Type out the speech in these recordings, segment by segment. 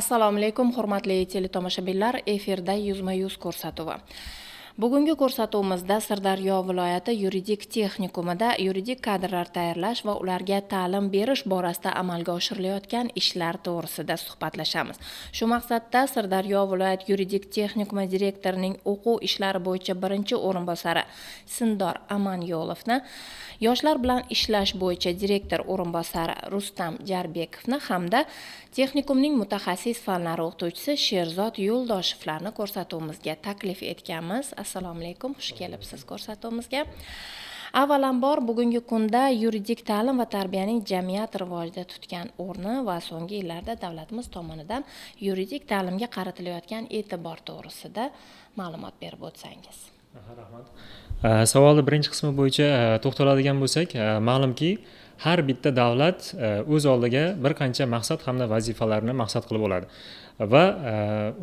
Assalomu alaykum, hurmatli teletomoshabinlar, efirda yuzma-yuz ko'rsatuvi. Bugungi ko'rsatuvimizda Sirdaryo viloyati yuridik texnikumida yuridik kadrlar tayyorlash va ularga ta'lim berish borasida amalga oshirilayotgan ishlar to'g'risida suhbatlashamiz. Shu maqsadda Sirdaryo viloyat yuridik texnikumi direktorining o'quv ishlari bo'yicha birinchi o'rinbosari Sindor Amanyolovni, yoshlar bilan ishlash bo'yicha direktor o'rinbosari Rustam Jarbekovni hamda texnikumning mutaxassis fanlari o'qituvchisi Sherzod Yo'ldoshevlarni ko'rsatuvimizga taklif etganmiz. Assalomu alaykum, xush kelibsiz ko'rsatuvimizga. Avvalambor bugungi kunda yuridik ta'lim va tarbiyaning jamiyat rivojida tutgan o'rni va so'nggi yillarda davlatimiz tomonidan yuridik ta'limga qaratilayotgan e'tibor to'g'risida ma'lumot berib o'tsangiz. Rahmat. Savolning birinchi qismi bo'yicha to'xtaladigan bo'lsak, ma'lumki, har bitta davlat o'z oldiga bir qancha maqsad hamda vazifalarni maqsad qilib oladi. Va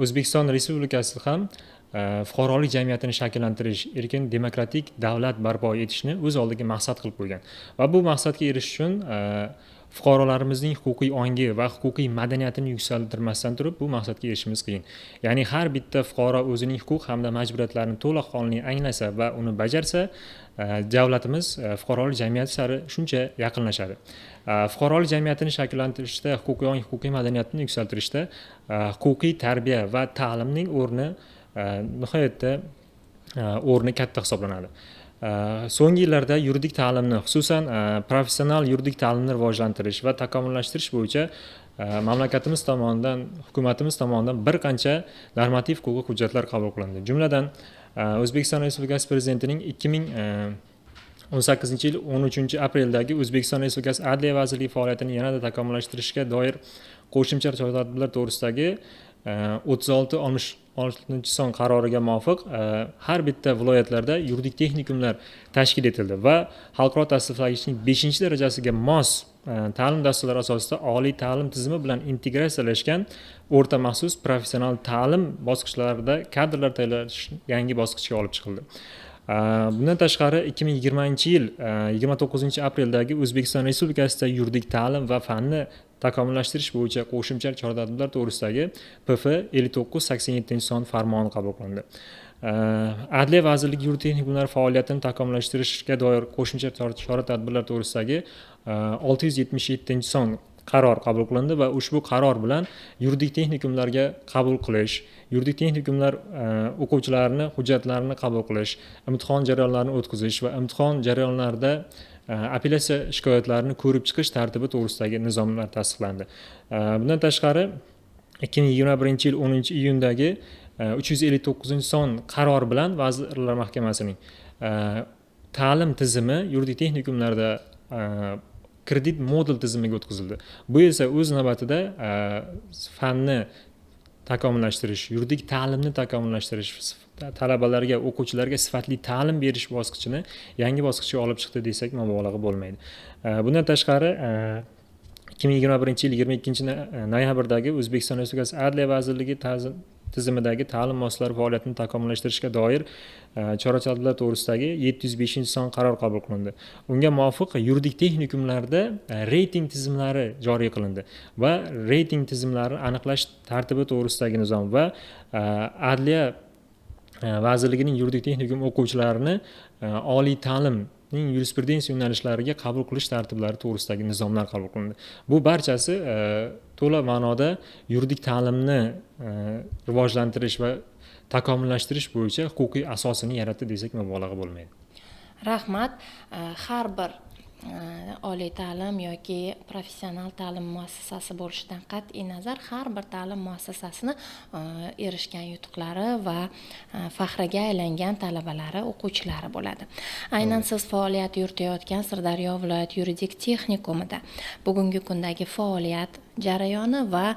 O'zbekiston Respublikasi ham fuqarolik jamiyatini shakllantirish, erkin demokratik davlat barpo etishni o'z oldiga maqsad qilib qo'ygan. Va bu maqsadga erishish uchun fuqarolarimizning huquqiy ongi va huquqiy madaniyatini yuksaltirmasdan turib bu maqsadga erishishimiz qiyin. Ya'ni har bitta fuqaro o'zining huquq hamda majburiyatlarini to'liq qonuniy anglasa va uni bajarsa, davlatimiz fuqarolik jamiyati sari shuncha yaqinlashadi. Fuqarolik jamiyatini shakllantirishda, huquqiy ong, huquqiy madaniyatni yuksaltirishda huquqiy tarbiya va ta'limning o'rni nihoyatda o'rni katta hisoblanadi. So'nggi yillarda yuridik ta'limni, xususan professional yuridik ta'limni rivojlantirish va takomillashtirish bo'yicha mamlakatimiz tomonidan, hukumatimiz tomonidan bir qancha normativ-huquqiy hujjatlar qabul qilindi. Jumladan, O'zbekiston Respublikasi Prezidentining 2018-yil 13-apreldagi O'zbekiston Respublikasi Adliya vazirligi faoliyatini yanada takomillashtirishga doir qo'shimcha chora-tadbirlar to'g'risidagi 36-son qaroriga muvofiq har bitta viloyatlarda yuridik texnikumlar tashkil etildi va xalqaro tasniflagichning 5-darajasiga mos ta'lim dasturlari asosida oliy ta'lim tizimi bilan integratsiyalashgan o'rta maxsus professional ta'lim bosqichlarida kadrlar tayyorlash yangi bosqichga olib chiqildi. Bundan tashqari 2020-yil 29-apreldagi O'zbekiston Respublikasida yuridik ta'lim va fanni takomillashtirish bo'yicha qo'shimcha chora-tadbirlar to'g'risidagi PF 59/87-son farmoni qabul qilindi. Adliya vazirligi yuridik texnikumlar faoliyatini takomillashtirishga doir qo'shimcha chora-tadbirlar to'g'risidagi 677-son qaror qabul qilindi va ushbu qaror bilan yuridik texnikumlarga qabul qilish, yuridik texnikumlar o'quvchilarini hujjatlarini qabul qilish, imtihon jarayonlarini o'tkazish va imtihon jarayonlarida apellyatsiya shikoyatlarini ko'rib chiqish tartibi to'g'risidagi nizomlar tasdiqlandi. Bundan tashqari 2021-yil 10-iyundagi 359-son qaror bilan Vazirlar Mahkamasining ta'lim tizimi yuridik texnikumlarda kredit modul tizimiga o'tkazildi. Bu esa o'z navbatida fanni takomillashtirish, yuridik ta'limni takomillashtirish, talabalarga, o'quvchilarga sifatli ta'lim berish bosqichini yangi bosqichga olib chiqdi desak mubolag'a bo'lmaydi. Bundan tashqari 2021-yil 22-noyabrdagi O'zbekiston Respublikasi Adliya vazirligi tizimidagi ta'lim muassasalari faoliyatini takomillashtirishga doir chora-tadbirlar to'g'risidagi 705-son qaror qabul qilindi. Unga muvofiq yuridik texnikumlarda reyting tizimlari joriy qilindi va reyting tizimlarini aniqlash tartibi to'g'risidagi nizom va Adliya vazirligining yuridik texnikum o'quvchilarini oliy ta'limning yurisprudensiya yo'nalishlariga qabul qilish tartiblari to'g'risidagi nizomlar qabul qilindi. Bu barchasi to'la ma'noda yuridik ta'limni rivojlantirish va takomillashtirish bo'yicha huquqiy asosini yaratdi desak mubolag'a bo'lmaydi. Rahmat. Har bir oliy ta'lim yoki professional ta'lim muassasasi bo'lishidan qat'iy nazar har bir ta'lim muassasasini erishgan yutuqlari va faxriga aylangan talabalari, o'quvchilari bo'ladi. Aynan siz faoliyat yuritayotgan Sirdaryo viloyat yuridik texnikumida bugungi kundagi faoliyat jarayoni va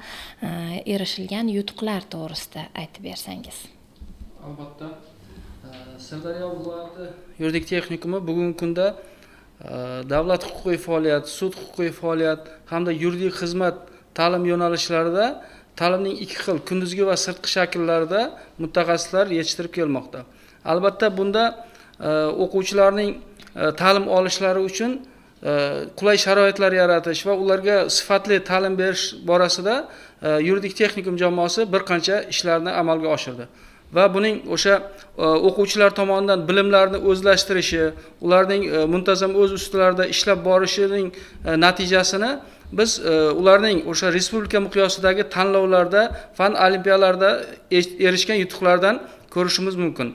erishilgan yutuqlar to'g'risida aytib bersangiz. Albatta, Sirdaryo viloyati yuridik texnikumi bugungi kunda davlat huquqiy faoliyat, sud huquqiy faoliyat hamda yuridik xizmat ta'lim yo'nalishlarida ta'limning ikki xil kunduzgi va sirtqi shakllarida mutaxassislar yetishtirib kelmoqda. Albatta bunda o'quvchilarning ta'lim olishlari uchun qulay sharoitlar yaratish va ularga sifatli ta'lim berish borasida yuridik texnikum jamoasi bir qancha ishlarni amalga oshirdi. Va buning o'sha o'quvchilar tomonidan bilimlarini o'zlashtirishi, ularning muntazam o'z ustilarida ishlab borishining natijasini biz ularning o'sha respublika miqyosidagi tanlovlarda, fan olimpiadalarida erishgan yutuqlardan ko'rishimiz mumkin.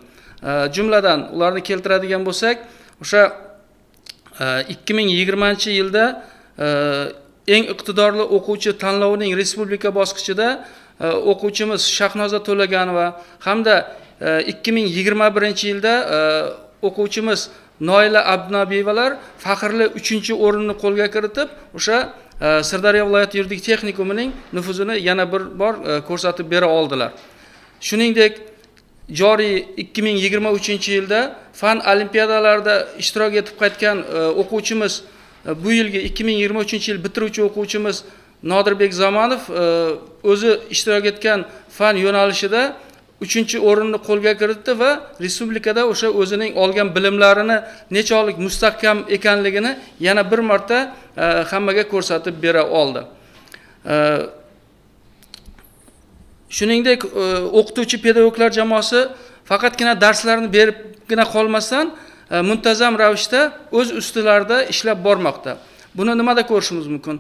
Jumladan ularni keltiradigan bo'lsak, o'sha 2020-yilda eng iqtidorli o'quvchi tanlovining respublika bosqichida o'quvchimiz Shahnoza To'laganova hamda 2021-yilda o'quvchimiz Noila Abdunabiyevalar faxrli 3-o'rinni qo'lga kiritib, o'sha Sirdaryo viloyati yuridik texnikumining nufuzini yana bir bor ko'rsatib bera oldilar. Shuningdek, joriy 2023-yilda fan olimpiadalarida ishtirok etib qaytgan o'quvchimiz, bu yilgi 2023-yil bitiruvchi o'quvchimiz Nodirbek Zamonov o'zi ishtirok etgan fan yo'nalishida 3-o'rinni qo'lga kiritdi va respublikada o'sha o'zining olgan bilimlarini nechalik mustahkam ekanligini yana bir marta hammaga ko'rsatib bera oldi. Shuningdek, o'qituvchi pedagoglar jamoasi faqatgina darslarni beribgina qolmasdan muntazam ravishda o'z ustilarida ishlab bormoqda. Buni nimada ko'rishimiz mumkin?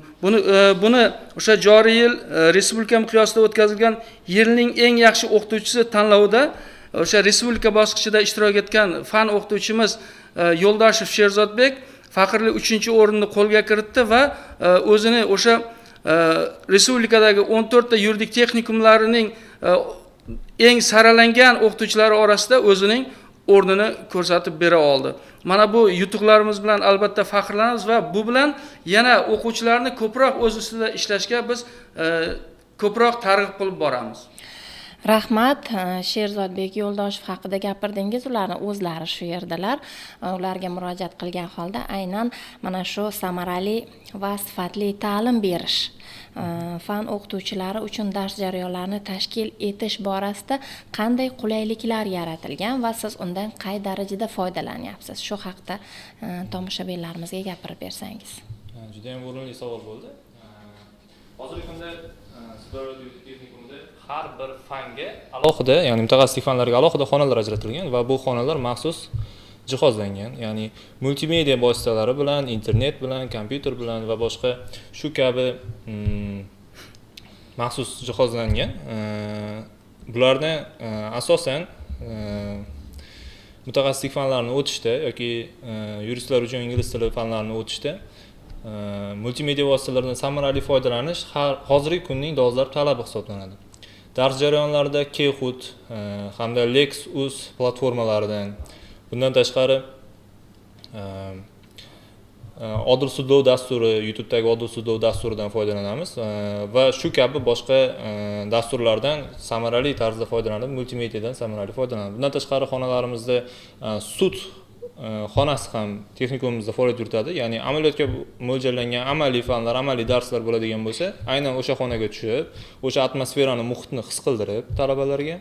Buni o'sha joriy yil respublika miqyosida o'tkazilgan yilning eng yaxshi o'qituvchisi tanlovida o'sha respublika bosqichida ishtirok etgan fan o'qituvchimiz Yo'ldoshev Sherzodbek faxrli 3-o'rinni qo'lga kiritdi va o'zini o'sha respublikadagi 14 ta yuridik texnikumlarining eng saralangan o'qituvchilari orasida o'zining o'rnini ko'rsatib bera oldi. Mana bu yutuqlarimiz bilan albatta faxrlanamiz va bu bilan yana o'quvchilarni ko'proq o'z ustida ishlashga biz ko'proq targ'ib qilib boramiz. Rahmat, Sherzodbek Yo'ldoshev haqida gapirdingiz, ularni o'zlari shu yerdalar. Ularga murojaat qilgan holda aynan mana shu samarali va sifatli ta'lim berish, fan o'qituvchilari uchun dars jarayonlarini tashkil etish borasida qanday qulayliklar yaratilgan va siz undan qay darajada foydalanyapsiz? Shu haqida tomoshabinlarimizga gapirib bersangiz. Juda ham o'rinli savol bo'ldi. Hozirgi kunda Sirdaryo texnikumida har bir fanga alohida, ya'ni mutaxassislik fanlariga alohida xonalar ajratilgan va bu xonalar maxsus jihozlangan. Ya'ni multimedia vositalari bilan, internet bilan, kompyuter bilan va boshqa shu kabi maxsus jihozlangan. Bularni asosan mutaxassislik fanlarini o'tishda yoki yuristlar uchun ingliz tili fanlarini o'tishda multimedia vositalaridan samarali foydalanish hozirgi kunning dolzarb talabi hisoblanadi. Dars jarayonlarida Keyhut hamda Lexus platformalaridan, bundan tashqari Odil Sudlov dasturi, YouTube'dagi Odil Sudlov dasturidan foydalanamiz va shu kabi boshqa dasturlardan samarali tarzda foydalanib, multimediadan samarali foydalanamiz. Bundan tashqari xonalarimizda sud xonasi ham texnikumimizda faoliyat yuritadi. Ya'ni amaliyotga mo'ljallangan amaliy fanlar, amaliy darslar bo'ladigan bo'lsa, aynan o'sha xonaga tushib, o'sha atmosferani, muhitni his qildirib talabalarga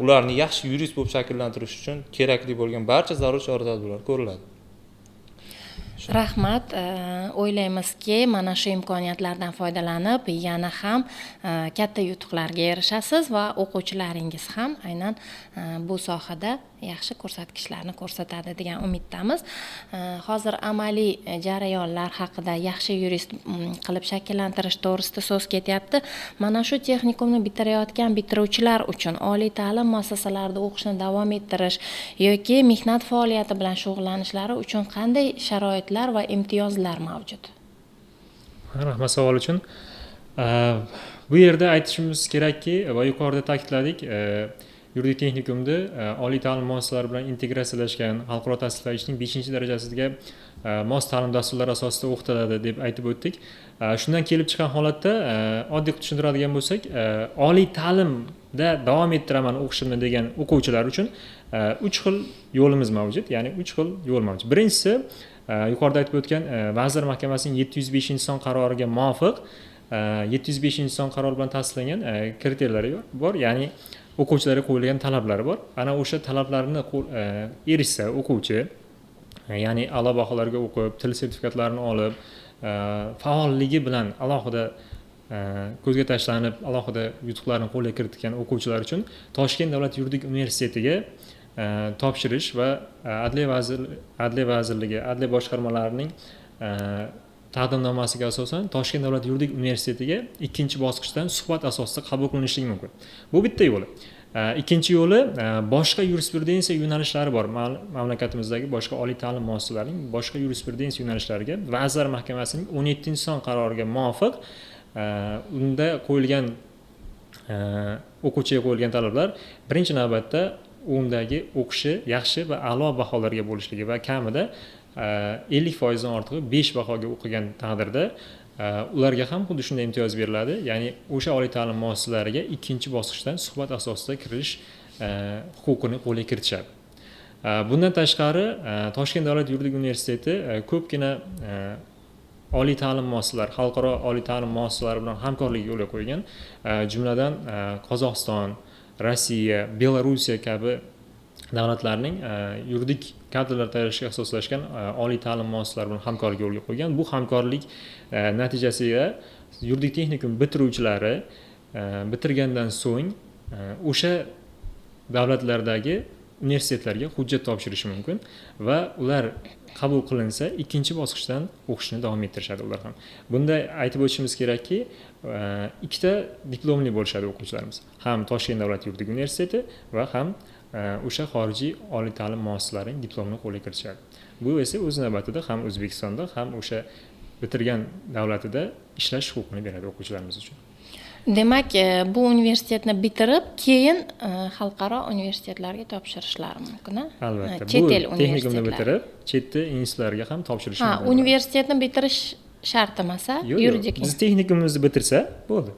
ularni yaxshi yurist bo'lib shakllantirish uchun kerakli bo'lgan barcha zarur chora-tadbirlar ko'riladi. Rahmat, o'ylaymizki, mana shu imkoniyatlardan foydalanib, yana ham katta yutuqlarga erishasiz va o'quvchilaringiz ham aynan bu sohada yaxshi ko'rsatkichlarni ko'rsatadi degan umiddamiz. Hozir amaliy jarayonlar haqida yaxshi yurist qilib shakllantirish to'g'risida so'z ketyapti. Mana shu texnikumni bitirayotgan bitiruvchilar uchun oliy ta'lim muassasalarida o'qishni davom ettirish yoki mehnat faoliyati bilan shug'ullanishlari uchun qanday sharoitlar va imtiyozlar mavjud? Rahmat savol uchun. Bu yerda aytishimiz kerakki va yuqorida ta'kidladik, yuridik texnikumda oliy ta'lim muassasalari bilan integratsiyalashgan xalqaro tasdiqlashning 5-darajasiga mos ta'lim dasturlari asosida o'qitiladi deb aytib o'tdik. Shundan kelib chiqqan holatda oddiy tushuntiradigan bo'lsak, oliy ta'limda davom ettiraman o'qishimni degan o'quvchilar uchun 3 xil yo'limiz mavjud, ya'ni 3 xil yo'l mavjud. Birinchisi, yuqorida aytib o'tgan Vazirlar Mahkamasining 705-son qaroriga muvofiq 705-son qaror bilan tasdiqlangan kriteriyalar bor, ya'ni o'quvchilarga qo'yilgan talablari bor. Ana o'sha talablarni erishsa o'quvchi, ya'ni a'lo baholarga o'qib, til sertifikatlarini olib, faolligi bilan alohida ko'zga tashlanib alohida yutuqlarni qo'lga kiritgan o'quvchilar uchun Toshkent davlat yuridik universitetiga topshirish va Adliya vazirligi, adliya boshqarmalarining taqdimnomasiga asosan Toshkent davlat yuridik universitetiga ikkinchi bosqichdan suhbat asosida qabul qilinishligi mumkin. Bu bitta yo'li. Ikkinchi yo'li boshqa yurisprudensiya yo'nalishlari bor. Mamlakatimizdagi boshqa oliy ta'lim muassasalarining boshqa yurisprudensiya yo'nalishlariga Vazirlar Mahkamasining 17-son qaroriga muvofiq unda qo'yilgan o'quvchiga qo'yilgan talablar birinchi navbatda undagi o'qishi yaxshi va a'lo baholarga bo'lishligi va kamida 50% dan ortig'i 5 bahoga o'qigan taqdirda ularga ham xuddi shunday imtiyoz beriladi. Ya'ni o'sha oliy ta'lim muassasalariga ikkinchi bosqichdan suhbat asosida kirish huquqini qo'lga kiritishadi. Bundan tashqari Toshkent davlat yuridik universiteti ko'pgina oliy ta'lim muassasalari, xalqaro oliy ta'lim muassasalari bilan hamkorlik yo'lga qo'ygan. Jumladan Qozog'iston, Rossiya, Belorussiya kabi davlatlarning yuridik kadrlar tayyorlashga asoslashgan oliy ta'lim muassasalari bilan hamkorlik yo'lga qo'ygan. Bu hamkorlik natijasida yuridik texnikum bitiruvchilari bitirgandan so'ng o'sha davlatlardagi universitetlarga hujjat topshirishi mumkin va ular qabul qilinsa ikkinchi bosqichdan o'qishni davom ettirishadi ular ham. Bunda aytib o'tishimiz kerakki, ikkita diplomli bo'lishadi o'quvchilarimiz. Ham Toshkent davlat yuridik universiteti va ham o'sha xorijiy oliy ta'lim muassasalarining diplomini qo'lga kiritishadi. Bu esa o'z navbatida ham O'zbekistonda ham o'sha bitirgan davlatida ishlash huquqini beradi o'quvchilarimiz uchun. Demak, bu universitetni bitirib, keyin xalqaro universitetlarga topshirishlari mumkin. Albatta. Chet el texnikumni bitirib, chet el institutlarga ham topshirish mumkin. Universitetni bitirish shart emasa, yuridik. Biz texnikumimizni bitirsa, bo'ldi.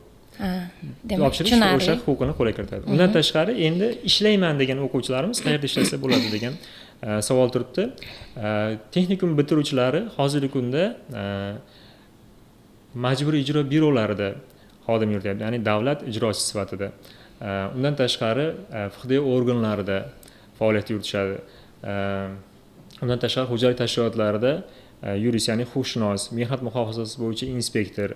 Demak, Topshirish o'sha huquqini qo'lga kiritadi. Undan tashqari, endi ishlayman degan o'quvchilarimiz qayerda ishlasa bo'ladi degan savol turibdi. Texnikum bitiruvchilari hozirgi kunda majburiy ijro byurolarida xodim yurityapti, ya'ni davlat ijrochi sifatida. Undan tashqari fiqh organlarida faoliyat yuritishadi. Undan tashqari xo'jalik tashkilotlarida yurist, ya'ni huquqshunos, mehnat muhofazasi bo'yicha inspektor,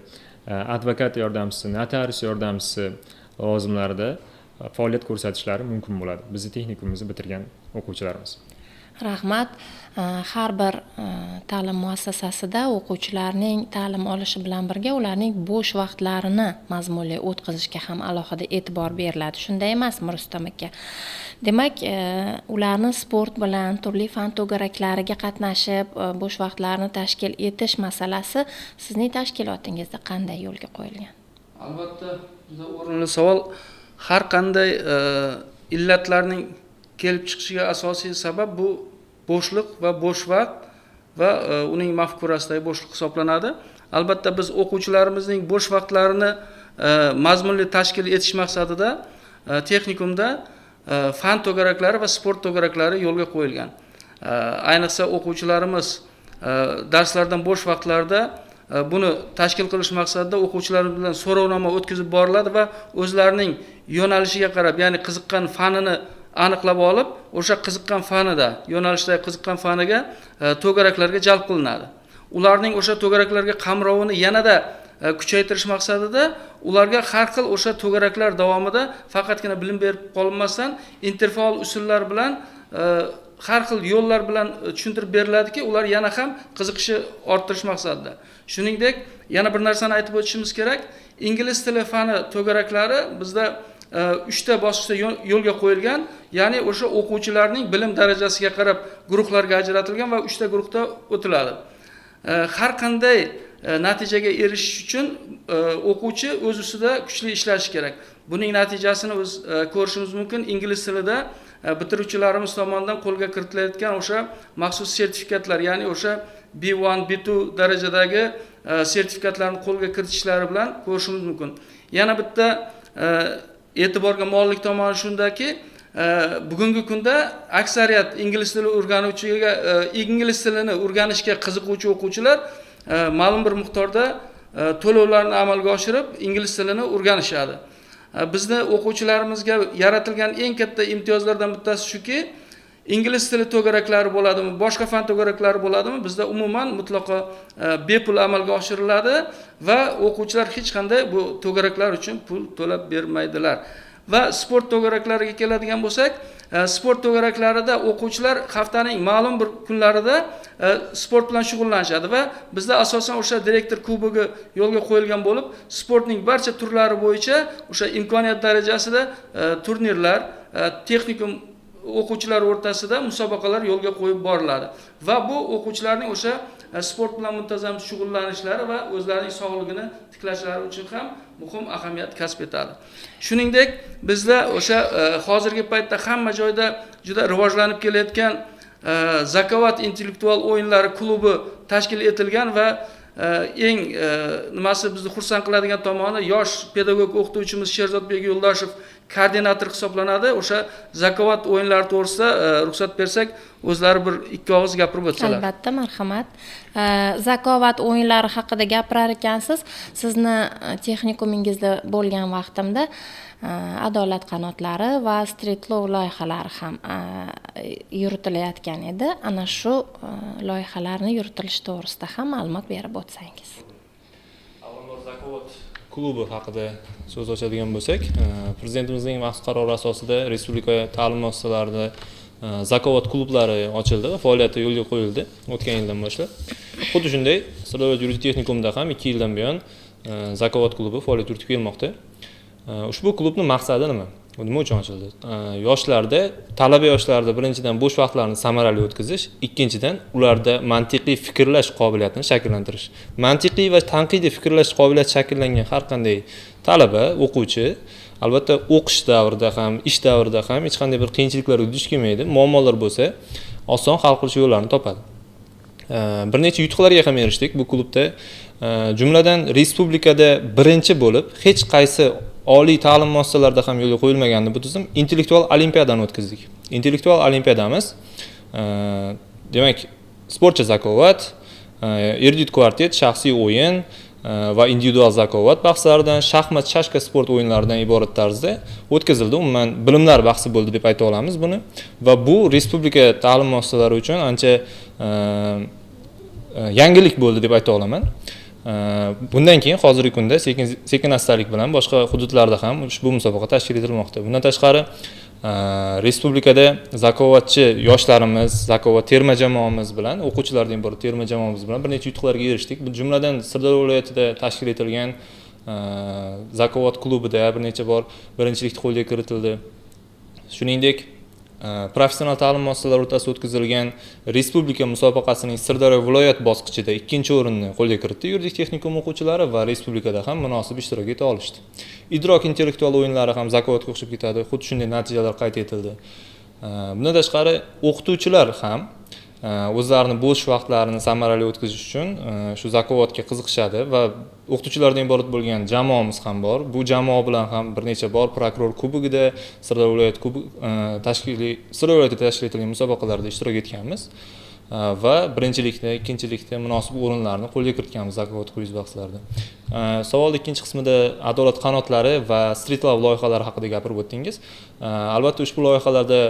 advokat yordamchisi, notarius yordamchisi lavozimlarida faoliyat ko'rsatishlari mumkin bo'ladi. Bizning texnikumimizni bitirgan o'quvchilarimiz. Rahmat. Har bir ta'lim muassasasida o'quvchilarning ta'lim olishi bilan birga ularning bo'sh vaqtlarini mazmunli o'tkazishga ham alohida e'tibor beriladi. Shunday emasmi, Rustam aka? Demak, ularni sport bilan, turli fan to'garaklariga qatnashib, bo'sh vaqtlarini tashkil etish masalasi sizning tashkilotingizda qanday yo'lga qo'yilgan? Albatta, juda o'rinli savol. Har qanday illatlarning kelib chiqishiga asosiy sabab bu bo'shliq va bo'sh vaqt va uning mafkurasidagi bo'shliq hisoblanadi. Albatta biz o'quvchilarimizning bo'sh vaqtlarini mazmunli tashkil etish maqsadida texnikumda fan to'garaklari va sport to'garaklari yo'lga qo'yilgan. Ayniqsa o'quvchilarimiz darslardan bo'sh vaqtlarda buni tashkil qilish maqsadida o'quvchilarimiz bilan so'rovnoma o'tkazib boriladi va o'zlarining yo'nalishiga qarab, ya'ni qiziqqan fanini aniqlab olib, o'sha qiziqqan fanida, yo'nalishdagi qiziqqan faniga to'garaklarga jalb qilinadi. Ularning o'sha to'garaklarga qamrovini yanada kuchaytirish maqsadida ularga har xil o'sha to'garaklar davomida faqatgina bilim berib qolinmasdan interfaol usullar bilan har xil yo'llar bilan tushuntirib beriladiki, ular yana ham qiziqishi orttirish maqsadida. Shuningdek, yana bir narsani aytib o'tishimiz kerak. Ingliz tili fani to'garaklari bizda 3 ta bosqichda yo'lga qo'yilgan, ya'ni o'sha o'quvchilarning bilim darajasiga qarab guruhlarga ajratilgan va 3 ta guruhda o'tiladi. Har qanday natijaga erishish uchun o'quvchi o'z ustida kuchli ishlashi kerak. Buning natijasini biz ko'rishimiz mumkin. Ingliz tilida bitiruvchilarimiz tomonidan qo'lga kiritilayotgan o'sha maxsus sertifikatlar, ya'ni o'sha B1, B2 darajadagi sertifikatlarni qo'lga kiritishlari bilan ko'rishimiz mumkin. Yana bitta e'tiborga molik tomoni shundaki, bugungi kunda aksariyat ingliz tili o'rganuvchiga, ingliz tilini o'rganishga qiziquvchi o'quvchilar ma'lum bir miqdorda to'lovlarni amalga oshirib ingliz tilini o'rganishadi. Bizni o'quvchilarimizga yaratilgan eng katta imtiyozlardan bittasi shuki, ingliz tili to'garaklari bo'ladimi, boshqa fan to'garaklari bo'ladimi, bizda umuman mutlaqo bepul amalga oshiriladi va o'quvchilar hech qanday bu to'garaklar uchun pul to'lab bermaydilar. Va sport to'garaklariga keladigan bo'lsak, sport to'garaklarida o'quvchilar haftaning ma'lum bir kunlarida sport bilan shug'ullanishadi va bizda asosan o'sha direktor kubogi yo'lga qo'yilgan bo'lib, sportning barcha turlari bo'yicha o'sha imkoniyat darajasida turnirlar, texnikum o'quvchilar o'rtasida musobaqalar yo'lga qo'yib boriladi va bu o'quvchilarning o'sha sport bilan muntazam shug'ullanishlari va o'zlarining sog'lig'ini tiklashlari uchun ham muhim ahamiyat kasb etadi. Shuningdek, bizda o'sha hozirgi paytda hamma joyda juda rivojlanib kelayotgan Zakovat intellektual o'yinlari klubi tashkil etilgan va eng nimasi bizni xursand qiladigan tomoni, yosh pedagog o'qituvchimiz Sherzodbek Yo'ldoshev koordinator hisoblanadi. O'sha Zakovat o'yinlari to'g'risida ruxsat bersak, o'zlari bir ikki og'iz gapirib o'tsalar. Albatta, marhamat. Zakovat o'yinlari haqida gapirar ekansiz. Sizni texnikumingizda bo'lgan vaqtimda adolat qanotlari va street law loyihalari ham yuritilayotgan edi. Ana shu loyihalarni yuritilishi to'g'risida ham ma'lumot berib o'tsangiz. Avvalroq Zakovat klubi haqida so'z ochadigan bo'lsak, prezidentimizning maxsus qarori asosida respublika ta'lim muassasalarida Zakovat klublari ochildi va faoliyati yo'lga qo'yildi o'tgan yildan boshlab. Xuddi shunday Sirdaryo yuridik texnikumida ham 2 yildan buyon Zakovat klubi faoliyat yuritib kelmoqda. Ushbu klubning maqsadi nima? Nima uchun ochildi? Yoshlarda, talaba yoshlarda birinchidan bo'sh vaqtlarini samarali o'tkazish, ikkinchidan ularda mantiqiy fikrlash qobiliyatini shakllantirish. Mantiqiy va tanqidiy fikrlash qobiliyati shakllangan har qanday talaba, o'quvchi albatta o'qish davrida ham, ish davrida ham hech qanday bir qiyinchiliklarga duch kelmaydi. Muammolar bo'lsa, oson hal qilish yo'llarini topadi. Bir necha yutuqlarga ham erishdik bu klubda. Jumladan respublikada birinchi bo'lib, hech qaysi oliy ta'lim muassasalarida ham yo'lga qo'yilmagandi bu tizim, intellektual olimpiadani o'tkazdik. Intellektual olimpiadamiz demak, sportchi zakovat, erudit kvartet, shaxsiy o'yin va individual zakovat bahslaridan, shaxmat, shashka sport o'yinlaridan iborat tarzda o'tkazildi. Umuman bilimlar bahsi bo'ldi deb ayta olamiz buni va bu respublika ta'lim muassasalari uchun ancha yangilik bo'ldi deb ayta olaman. Bundan keyin hozirgi kunda sekin astalik bilan boshqa hududlarda ham ushbu musobaqa tashkil etilmoqda. Bundan tashqari respublikada zakovatchi yoshlarimiz, zakovat terma jamoamiz bilan, o'quvchilardan iborat terma jamoamiz bilan bir necha yutuqlarga erishdik. Bu jumladan Sirdaryo viloyatida tashkil etilgan zakovat klubida bir necha bor birinchilikni qo'lga kiritildi. Shuningdek, professional ta'lim muassasalari o'rtasida o'tkazilgan respublika musobaqasining Sirdaryo viloyat bosqichida 2-o'rinni qo'lga kiritdi yuridik texnikum o'quvchilari va respublikada ham munosib ishtirok eta olishdi. Idrok intellektual o'yinlari ham zakovatga o'xshab ketadi. Xuddi shunday natijalar qayd etildi. Bundan tashqari o'qituvchilar ham o'zlarini bo'sh vaqtlarini samarali o'tkazish uchun shu zakovatga qiziqishadi va o'qituvchilardan iborat bo'lgan jamoamiz ham bor. Bu jamoa bilan ham bir necha bor prokuror kubogida, Sirdaryo viloyati Sirdaryo viloyatida tashkil etilgan musobaqalarda ishtirok etganmiz va birinchilikda, ikkinchilikda munosib o'rinlarni qo'lga kiritganmiz zakovat kviz bahslarida. Savolning ikkinchi qismida adolat qanotlari va street law loyihalari haqida gapirib o'tdingiz. Albatta ushbu loyihalarda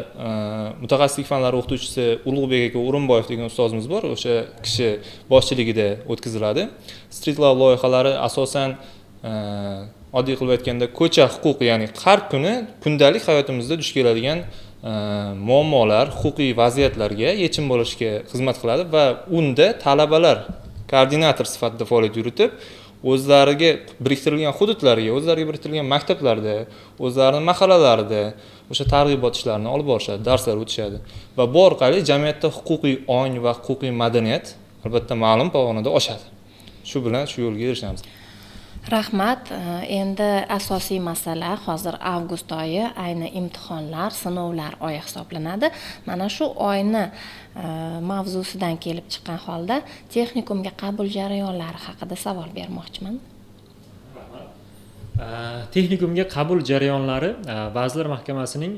mutaxassislik fanlari o'qituvchisi Ulug'bek aka O'rinboyev degan ustozimiz bor. O'sha kishi boshchiligida o'tkaziladi. Street law loyihalari asosan oddiy qilib aytganda ko'cha huquqi, ya'ni har kuni kundalik hayotimizda duch keladigan muammolar, huquqiy vaziyatlarga yechim bo'lishga xizmat qiladi va unda talabalar koordinator sifatida faoliyat yuritib, o'zlariga biriktirilgan hududlarga, o'zlariga biriktirilgan maktablarda, o'zlarining mahallalarida o'sha targ'ibot ishlarini olib borishadi, darslar o'tishadi va bu orqali jamiyatda huquqiy ong va huquqiy madaniyat albatta ma'lum pog'onada oshadi. Shu bilan shu yo'lga erishamiz. Rahmat. Endi asosiy masala hozir avgust oyi, ayni imtihonlar, sinovlar oyi hisoblanadi. Mana shu oyni mavzusidan kelib chiqqan holda texnikumga qabul jarayonlari haqida savol bermoqchiman. Texnikumga qabul jarayonlari Vazirlar Mahkamasining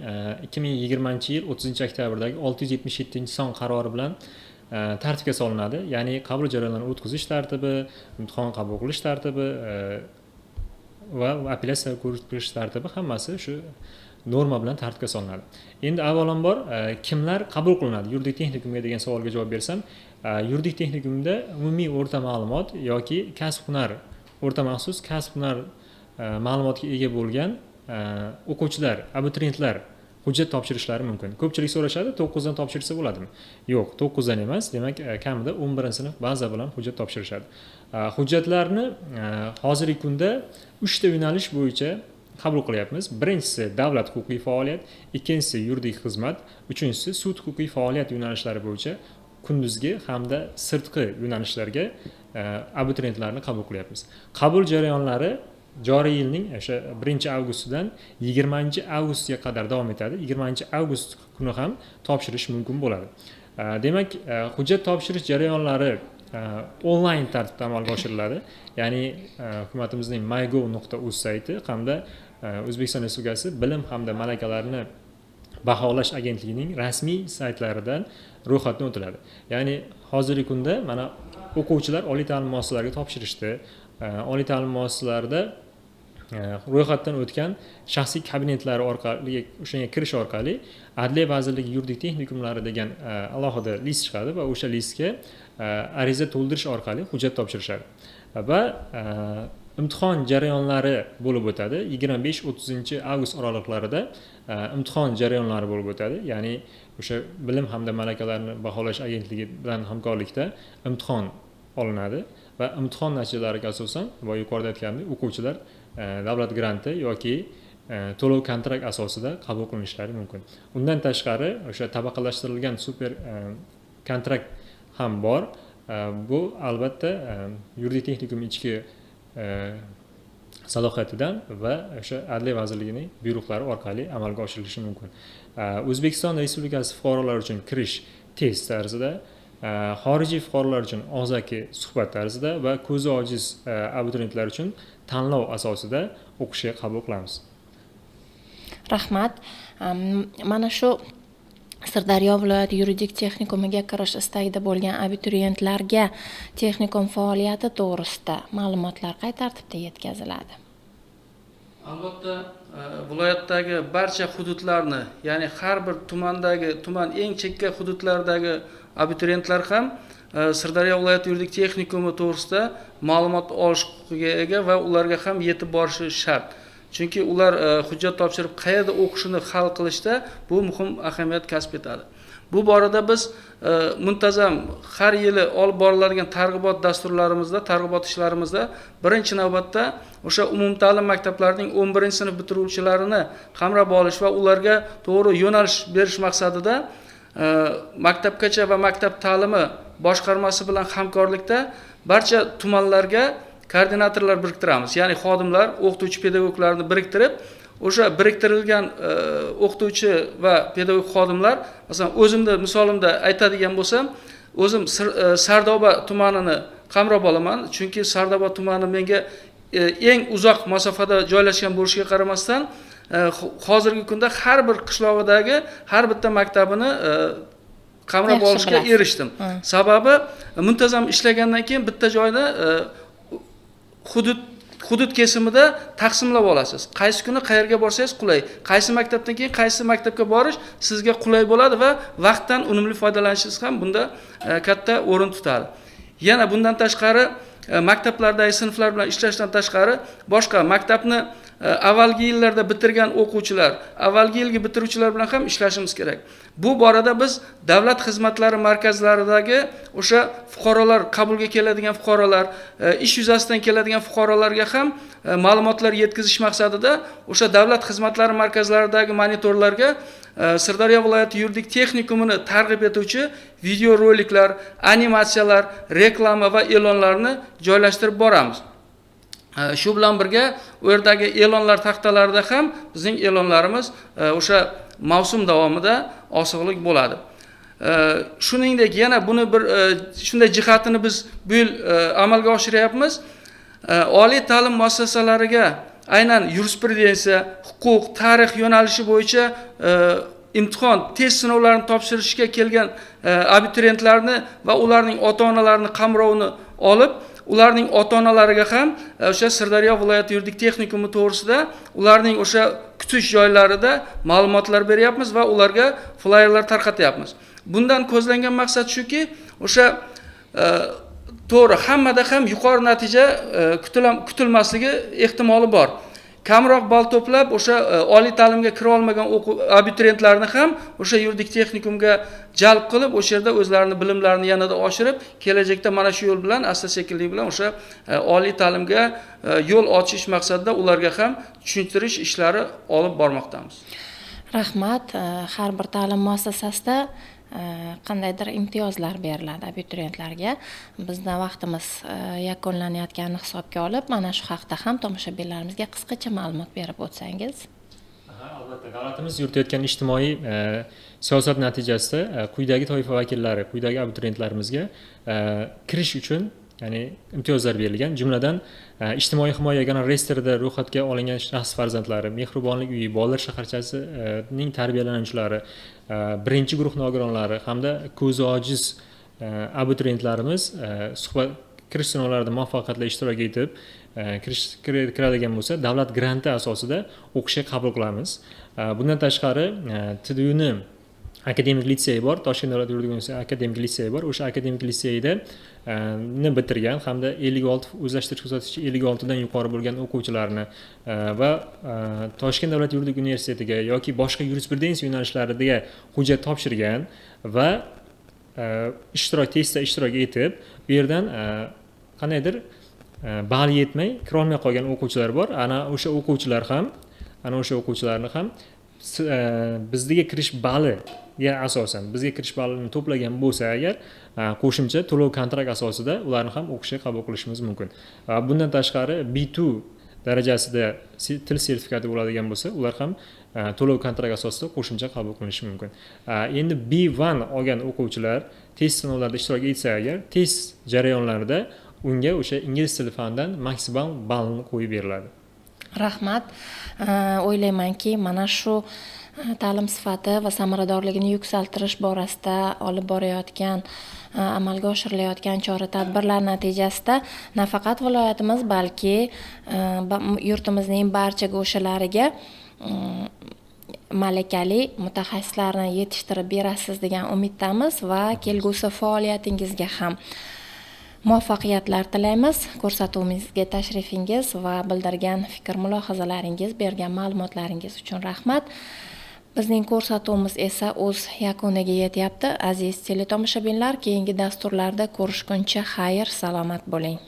2020-yil 30-oktyabrdagi 677-son qarori bilan tartibga solinadi. Ya'ni qabul jarayonlarini o'tkazish tartibi, imtihon qabul qilish tartibi va apellyatsiya ko'rish tartibi hammasi shu norma bilan tartibga solinadi. Endi avvalambor kimlar qabul qilinadi yuridik texnikumga degan savolga javob bersam, yuridik texnikumda umumiy o'rta ma'lumot yoki kasb-hunar, o'rta maxsus kasb-hunar ma'lumotga ega bo'lgan o'quvchilar, abituriyentlar hujjat topshirishlari mumkin. Ko'pchilik so'rashadi, 9 dan topshirsa bo'ladimi? Yo'q, 9 dan emas, demak kamida 11-sinf baza bilan hujjat topshirishadi. Hujjatlarni hozirgi kunda 3 ta yo'nalish bo'yicha qabul qilyapmiz. Birinchisi davlat huquqiy faoliyat, ikkinchisi yuridik xizmat, uchinchisi sud huquqiy faoliyat yo'nalishlari bo'yicha kunduzgi hamda sirtqi yo'nalishlarga abituriyentlarni qabul qilyapmiz. Qabul jarayonlari joriy yilning o'sha 1-avgustdan 20-avgustga qadar davom etadi. 20-avgust kuni ham topshirish mumkin bo'ladi. Demak, hujjat topshirish jarayonlari onlayn tartibda amalga oshiriladi. Ya'ni hukumatimizning mygov.uz sayti hamda O'zbekiston Respublikasi bilim hamda malakalarni baholash agentligining rasmiy saytlaridan ro'yxatdan o'tiladi. Ya'ni hozirgi kunda mana o'quvchilar oliy ta'lim muassasalariga topshirishdi. Oliy ta'lim muassasalarida ro'yxatdan o'tgan shaxsiy kabinetlari orqali o'shanga kirish orqali Adliya vazirligi yuridik texnikumlari degan alohida list chiqadi va o'sha listga ariza to'ldirish orqali hujjat topshirishadi. Va imtihon jarayonlari bo'lib o'tadi. 25-30 avgust oralig'larida imtihon jarayonlari bo'lib o'tadi. Ya'ni o'sha bilim hamda malakalarni baholash agentligi bilan hamkorlikda imtihon olinadi va imtihon natijalariga asosan va yuqorida aytganimdek o'quvchilar davlat granti yoki to'lov kontrakt asosida qabul qilinishlari mumkin. Undan tashqari o'sha tabaqalashtirilgan super kontrakt ham bor. Bu albatta yuridik texnikum ichki salohiyatidan va o'sha Adliya vazirligining buyruqlari orqali amalga oshirilishi mumkin. O'zbekiston Respublikasi fuqarolari uchun kirish test tarzida, xorijiy fuqarolar uchun og'zaki suhbat tarzida va ko'zi ojiz abituriyentlar uchun tanlov asosida o'qishga qabul qilamiz. Rahmat. Mana shu Sirdaryo viloyati yuridik texnikumiga kirish istagida bo'lgan abituriyentlarga texnikum faoliyati to'g'risida ma'lumotlar qay tartibda yetkaziladi? Albatta, viloyatdagi barcha hududlarni, ya'ni har bir tuman eng chekka hududlardagi abituriyentlar ham Sirdaryo viloyati yuridik texnikumi to'g'risida ma'lumot olish huquqiga ega va ularga ham yetib borishi shart. Chunki ular hujjat topshirib qayerda o'qishini hal qilishda bu muhim ahamiyat kasb etadi. Bu borada biz muntazam har yili olib boriladigan targ'ibot dasturlarimizda, targ'ibot ishlarimizda birinchi navbatda o'sha umumta'lim maktablarining 11-sinf bitiruvchilarini qamrab olish va ularga to'g'ri yo'nalish berish maqsadida maktabgacha va maktab ta'limi boshqarmasi bilan hamkorlikda barcha tumanlarga koordinatorlar biriktiramiz. Ya'ni xodimlar, o'qituvchi pedagoglarni biriktirib, o'sha biriktirilgan o'qituvchi va pedagog xodimlar, masalan, o'zimda misolimda aytadigan bo'lsam, o'zim Sardoba tumanini qamrab olaman, chunki Sardoba tumani menga eng uzoq masofada joylashgan bo'lishiga qaramasdan, hozirgi kunda har bir qishlog'idagi har bitta maktabini qamrab olishga erishdim. Sababi muntazam ishlagandan keyin bitta joyda hudud kesimida taqsimlab olasiz. Qaysi kuni qayerga borsangiz qulay, qaysi maktabdan keyin qaysi maktabga borish sizga qulay bo'ladi va vaqtdan unumli foydalanishingiz ham bunda katta o'rin tutadi. Yana bundan tashqari maktablardagi sinflar bilan ishlashdan tashqari boshqa maktabni avvalgi yillarda bitirgan o'quvchilar, avvalgi yilgi bitiruvchilar bilan ham ishlashimiz kerak. Bu borada biz davlat xizmatlari markazlaridagi o'sha fuqarolar, qabulga keladigan fuqarolar, ish yuzasidan keladigan fuqarolarga ham ma'lumotlar yetkazish maqsadida o'sha davlat xizmatlari markazlaridagi monitorlarga Sirdaryo viloyati yuridik texnikumini targ'ib etuvchi video roliklar, animatsiyalar, reklama va e'lonlarni joylashtirib boramiz. Shu bilan birga u yerdagi e'lonlar taxtalarida ham bizning e'lonlarimiz o'sha mavsum davomida osig'lik bo'ladi. Shuningdek, yana buni bir shunday jihatini biz bu yil amalga oshiryapmiz. Oliy ta'lim muassasalariga aynan yurisprudensiya, huquq, tarix yo'nalishi bo'yicha imtihon, test sinovlarini topshirishga kelgan abituriyentlarni va ularning ota-onalarini qamrovini olib, ularning ota-onalariga ham o'sha Sirdaryo viloyati yuridik texnikumi to'g'risida ularning o'sha kutish joylarida ma'lumotlar beryapmiz va ularga flayerlar tarqatyapmiz. Bundan ko'zlangan maqsad shuki, o'sha to'g'ri hammada ham yuqori natija kutilmasligi ehtimoli bor. Kamroq ball to'plab o'sha oliy ta'limga kira olmagan abituriyentlarni ham o'sha yuridik texnikumga jalb qilib, o'sha yerda o'zlarining bilimlarini yanada oshirib, kelajakda mana shu yo'l bilan asta-sekinlik bilan o'sha oliy ta'limga yo'l ochish maqsadida ularga ham tushuntirish ishlari olib bormoqdamiz. Rahmat. Har bir ta'lim muassasasida qandaydir imtiyozlar beriladi abituriyentlarga. Bizning vaqtimiz yakunlanayotganini hisobga olib, mana shu haqda ham tomoshabinlarimizga qisqacha ma'lumot berib o'tsangiz. Albatta, davlatimiz yuritayotgan ijtimoiy siyosat natijasida quyidagi toifa vakillari, quyidagi abituriyentlarimizga kirish uchun ya'ni imtiyozlar berilgan. Jumladan ijtimoiy himoya yagona reyestrida ro'yxatga olingan shaxs farzandlari, Mehribonlik uyi, bolalar shaharchasining tarbiyalanuvchilari, birinchi guruh nogironlari hamda ko'zi ojiz abituriyentlarimiz kirish sinovlarida muvaffaqiyatli ishtirok etib, kiradigan bo'lsa, davlat granti asosida o'qishga qabul qilamiz. Bundan tashqari, TDUni akademik litsey bor, Toshkent davlat yuridik universiteti akademik litsey bor. O'sha akademik litseyda bitirgan hamda 56 o'zlashtirish ko'rsatkichi 56 dan yuqori bo'lgan o'quvchilarni va Toshkent davlat yuridik universitetiga yoki boshqa yurisprudensiya yo'nalishlarida hujjat topshirgan va testda ishtirok etib, bu yerdan qandaydir ball yetmay kira olmay qolgan o'quvchilar bor. Ana o'sha o'quvchilarni ham bizga kirish balliga asosan bizga kirish ballini to'plagan bo'lsa agar qo'shimcha to'lov kontrakt asosida ularni ham o'qishga qabul qilishimiz mumkin. Bundan tashqari B2 darajasida til sertifikati bo'ladigan bo'lsa, ular ham to'lov kontrakt asosida qo'shimcha qabul qilinishi mumkin. Endi B1 olgan o'quvchilar test sinovlarida ishtirok etsa agar, test jarayonlarida unga o'sha ingliz tili fanidan maksimal ballni qo'yib beriladi. Rahmat. O'ylaymanki, mana shu ta'lim sifati va samaradorligini yuksaltirish borasida olib borayotgan, amalga oshirilayotgan chora-tadbirlar natijasida nafaqat viloyatimiz, balki yurtimizning barcha go'shalariga malakali mutaxassislarni yetishtirib berasiz degan umiddamiz va kelgusi faoliyatingizga ham muvaffaqiyatlar tilaymiz. Ko'rsatuvimizga tashrifingiz va bildirgan fikr-mulohazalaringiz, bergan ma'lumotlaringiz uchun rahmat. Bizning ko'rsatuvimiz esa o'z yakuniga yetyapti. Aziz teletomoshabinlar, keyingi dasturlarda ko'rishguncha xayr, salomat bo'ling.